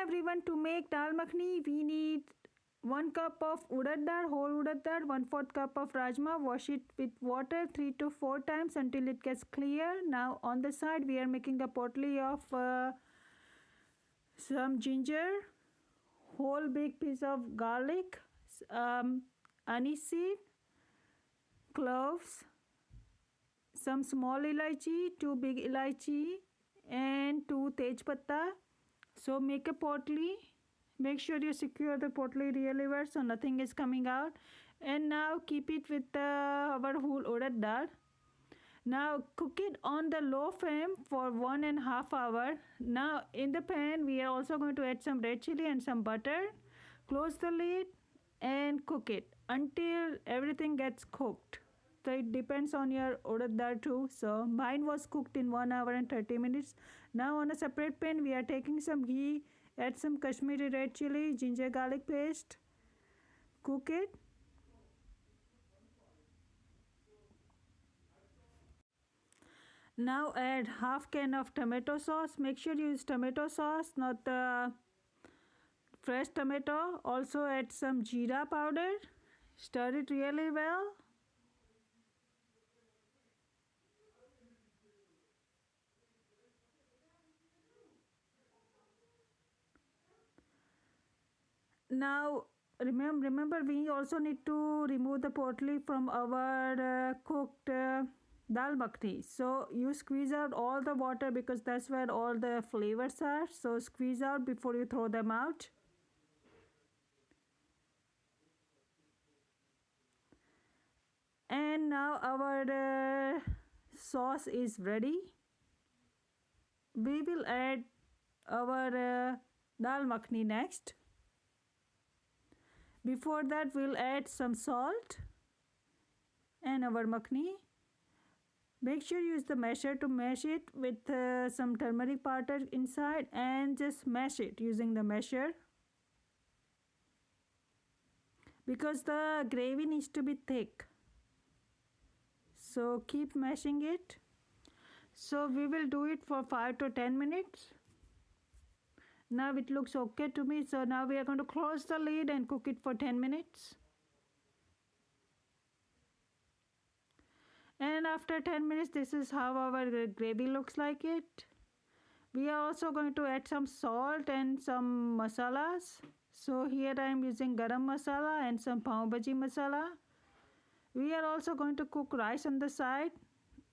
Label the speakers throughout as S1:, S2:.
S1: everyone, to make dal makhani we need 1 cup of urad dal, whole urad dal, 1/4 cup of rajma. Wash it with water 3 to 4 times until it gets clear. Now on the side we are making a potli of some ginger, whole big piece of garlic, anise seed, cloves, some small elaichi, 2 big elaichi, and 2 tej patta. So make a potli. Make sure you secure the potli really well so nothing is coming out. And now keep it with our whole urad dal. Now cook it on the low flame for 1.5 hours. Now in the pan we are also going to add some red chili and some butter. Close the lid and cook it until everything gets cooked. So it depends on your urad dal too. So mine was cooked in 1 hour and 30 minutes. Now on a separate pan we are taking some ghee, add some Kashmiri red chili, ginger garlic paste, cook it. Now add half can of tomato sauce. Make sure you use tomato sauce, not the fresh tomato. Also add some jeera powder. Stir it really well. Now remember we also need to remove the potli from our cooked dal makhani. So you squeeze out all the water because that's where all the flavors are. So squeeze out before you throw them out. And now our sauce is ready. We will add our dal makhani next. Before that we'll add some salt and our makhani. Make sure you use the masher to mash it with some turmeric powder inside and just mash it using the masher. Because the gravy needs to be thick. So keep mashing it. So we will do it for 5 to 10 minutes. Now it looks okay to me. So now we are going to close the lid and cook it for 10 minutes. And after 10 minutes this is how our gravy looks like it. We are also going to add some salt and some masalas. So here I am using garam masala and some pav bhaji masala. We are also going to cook rice on the side.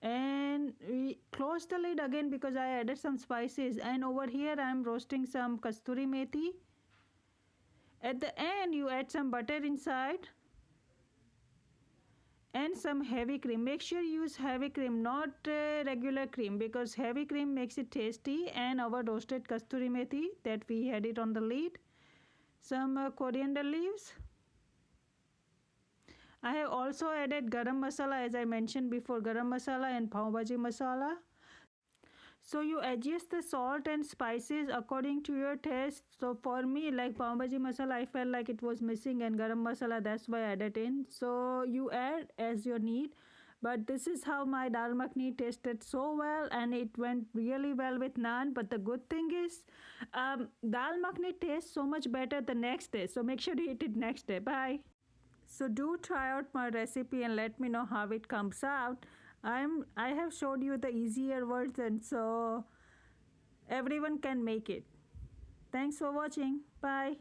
S1: And we close the lid again because I added some spices. And over here I am roasting some kasturi methi. At the end you add some butter inside and some heavy cream. Make sure you use heavy cream, not regular cream, because heavy cream makes it tasty. And our roasted kasturi methi that we had it on the lid. Some coriander leaves. I have also added garam masala, as I mentioned before, garam masala and pav bhaji masala. So you adjust the salt and spices according to your taste. So for me, like pav bhaji masala, I felt like it was missing, and garam masala, that's why I added in. So you add as your need. But this is how my dal makhani tasted so well, and it went really well with naan. But the good thing is, dal makhani tastes so much better the next day. So make sure to eat it next day. Bye. So do try out my recipe and let me know how it comes out. I have showed you the easier version so everyone can make it. Thanks for watching. Bye.